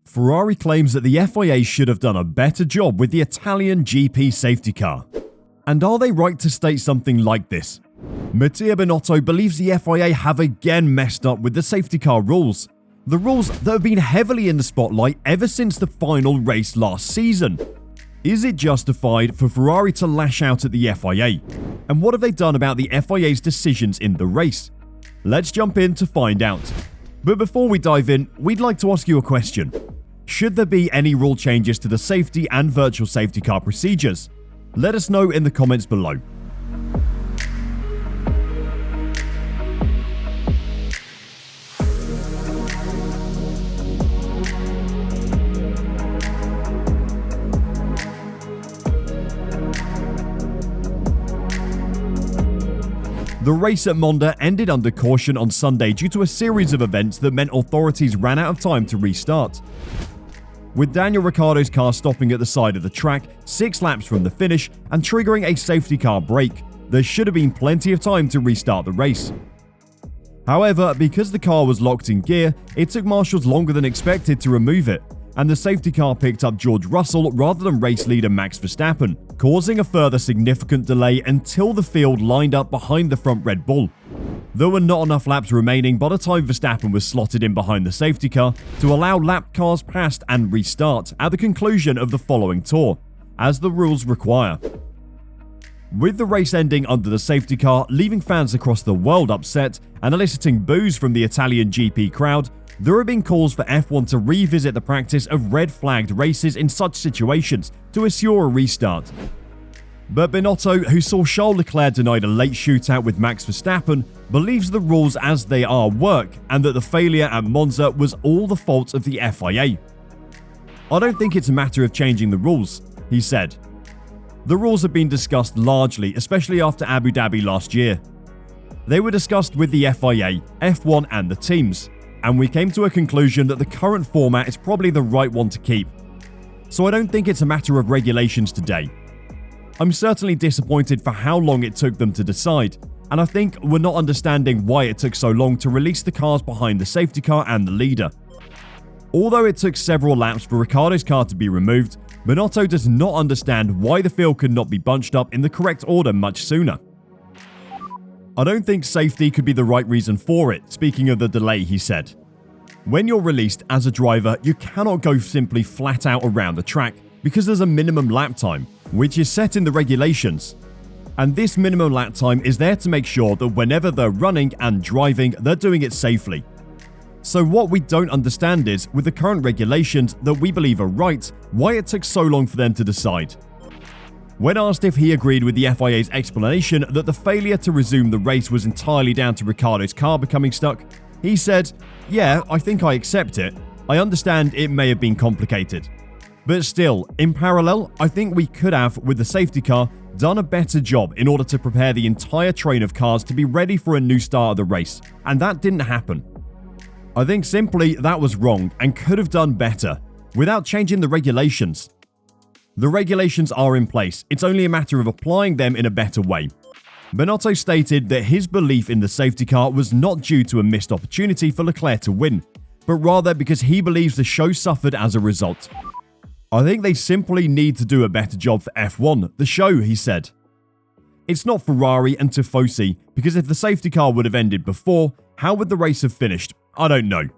Ferrari claims that the FIA should have done a better job with the Italian GP safety car. And are they right to state something like this? Mattia Binotto believes the FIA have again messed up with the safety car rules. The rules that have been heavily in the spotlight ever since the final race last season. Is it justified for Ferrari to lash out at the FIA? And what have they done about the FIA's decisions in the race? Let's jump in to find out. But before we dive in, we'd like to ask you a question. Should there be any rule changes to the safety and virtual safety car procedures? Let us know in the comments below. The race at Monza ended under caution on Sunday due to a series of events that meant authorities ran out of time to restart. With Daniel Ricciardo's car stopping at the side of the track 6 laps from the finish and triggering a safety car brake, there should have been plenty of time to restart the race. However, because the car was locked in gear, it took marshals longer than expected to remove it, and the safety car picked up George Russell rather than race leader Max Verstappen, causing a further significant delay until the field lined up behind the front Red Bull. There were not enough laps remaining by the time Verstappen was slotted in behind the safety car to allow lap cars past and restart at the conclusion of the following tour, as the rules require. With the race ending under the safety car, leaving fans across the world upset and eliciting boos from the Italian GP crowd, there have been calls for F1 to revisit the practice of red-flagged races in such situations to assure a restart. But Binotto, who saw Charles Leclerc denied a late shootout with Max Verstappen, believes the rules as they are work and that the failure at Monza was all the fault of the FIA. "I don't think it's a matter of changing the rules," he said. "The rules have been discussed largely, especially after Abu Dhabi last year. They were discussed with the FIA, F1 and the teams, and we came to a conclusion that the current format is probably the right one to keep. So I don't think it's a matter of regulations today. I'm certainly disappointed for how long it took them to decide, and I think we're not understanding why it took so long to release the cars behind the safety car and the leader." Although it took several laps for Ricciardo's car to be removed, Binotto does not understand why the field could not be bunched up in the correct order much sooner. "I don't think safety could be the right reason for it," speaking of the delay, he said. "When you're released as a driver, you cannot go simply flat out around the track because there's a minimum lap time, which is set in the regulations. And this minimum lap time is there to make sure that whenever they're running and driving, they're doing it safely. So what we don't understand is, with the current regulations that we believe are right, why it took so long for them to decide." When asked if he agreed with the FIA's explanation that the failure to resume the race was entirely down to Ricciardo's car becoming stuck, he said, "Yeah, I think I accept it. I understand it may have been complicated. But still, in parallel, I think we could have, with the safety car, done a better job in order to prepare the entire train of cars to be ready for a new start of the race, and that didn't happen. I think simply that was wrong and could have done better, without changing the regulations. The regulations are in place, it's only a matter of applying them in a better way." Binotto stated that his belief in the safety car was not due to a missed opportunity for Leclerc to win, but rather because he believes the show suffered as a result. "I think they simply need to do a better job for F1, the show," he said. "It's not Ferrari and Tifosi, because if the safety car would have ended before, how would the race have finished? I don't know.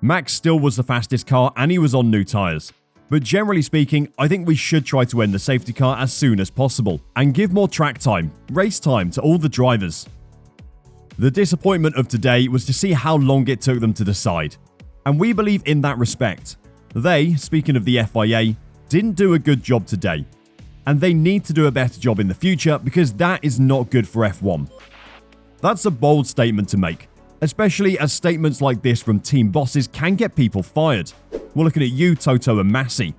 Max still was the fastest car and he was on new tyres. But generally speaking, I think we should try to end the safety car as soon as possible and give more track time, race time to all the drivers." The disappointment of today was to see how long it took them to decide, and we believe in that respect. They, speaking of the FIA, didn't do a good job today, and they need to do a better job in the future because that is not good for F1. That's a bold statement to make, especially as statements like this from team bosses can get people fired. We're looking at you, Toto and Massi.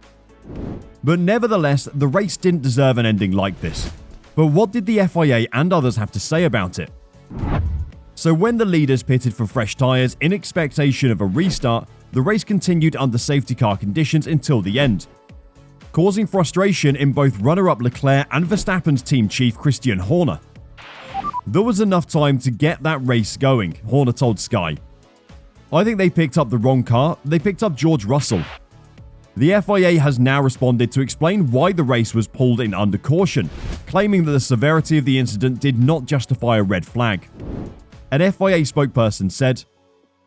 But nevertheless, the race didn't deserve an ending like this. But what did the FIA and others have to say about it? So when the leaders pitted for fresh tyres in expectation of a restart, the race continued under safety car conditions until the end, causing frustration in both runner-up Leclerc and Verstappen's team chief Christian Horner. "There was enough time to get that race going," Horner told Sky. I think they picked up the wrong car. They picked up George Russell. The FIA has now responded to explain why the race was pulled in under caution, claiming that the severity of the incident did not justify a red flag. An FIA spokesperson said,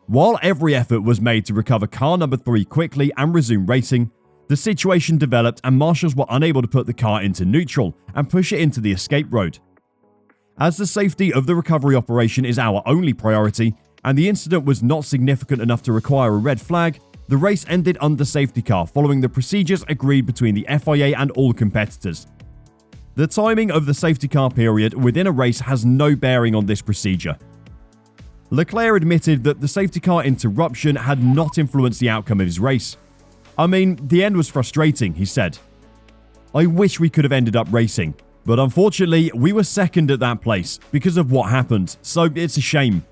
"While every effort was made to recover car number 3 quickly and resume racing, the situation developed and marshals were unable to put the car into neutral and push it into the escape road. As the safety of the recovery operation is our only priority, and the incident was not significant enough to require a red flag, the race ended under safety car following the procedures agreed between the FIA and all competitors. The timing of the safety car period within a race has no bearing on this procedure." Leclerc admitted that the safety car interruption had not influenced the outcome of his race. "I mean, the end was frustrating," he said. "I wish we could have ended up racing, but unfortunately we were second at that place because of what happened, so it's a shame.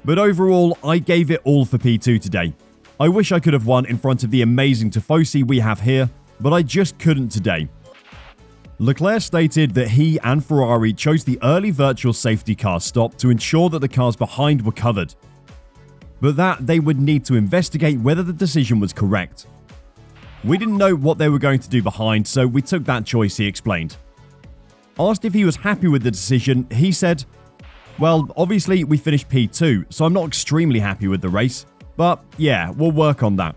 But overall, I gave it all for P2 today. I wish I could have won in front of the amazing Tifosi we have here, but I just couldn't today." Leclerc stated that he and Ferrari chose the early virtual safety car stop to ensure that the cars behind were covered, but that they would need to investigate whether the decision was correct. "We didn't know what they were going to do behind, so we took that choice," he explained. Asked if he was happy with the decision, he said, "Well, obviously we finished P2, so I'm not extremely happy with the race, but yeah, we'll work on that."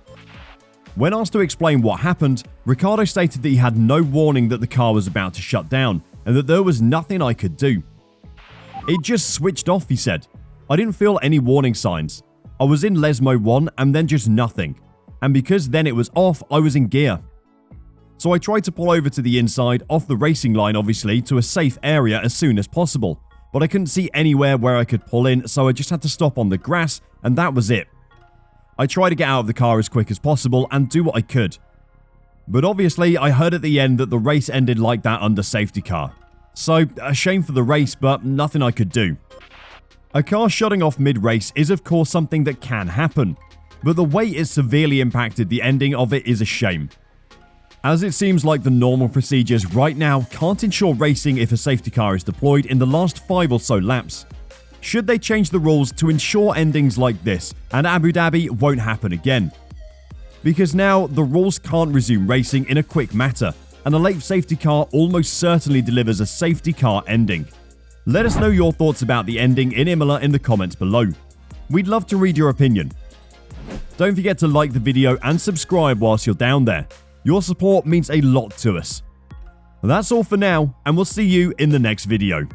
When asked to explain what happened, Ricciardo stated that he had no warning that the car was about to shut down and that there was nothing I could do. "It just switched off," he said. "I didn't feel any warning signs. I was in Lesmo 1 and then just nothing. And because then it was off, I was in gear. So I tried to pull over to the inside, off the racing line obviously, to a safe area as soon as possible. But I couldn't see anywhere where I could pull in, so I just had to stop on the grass, and that was it. I tried to get out of the car as quick as possible and do what I could. But obviously, I heard at the end that the race ended like that under safety car. So, a shame for the race, but nothing I could do." A car shutting off mid-race is of course something that can happen, but the way it severely impacted the ending of it is a shame, as it seems like the normal procedures right now can't ensure racing if a safety car is deployed in the last 5 or so laps. Should they change the rules to ensure endings like this and Abu Dhabi won't happen again? Because now the rules can't resume racing in a quick matter, and a late safety car almost certainly delivers a safety car ending. Let us know your thoughts about the ending in Imola in the comments below. We'd love to read your opinion. Don't forget to like the video and subscribe whilst you're down there. Your support means a lot to us. That's all for now, and we'll see you in the next video.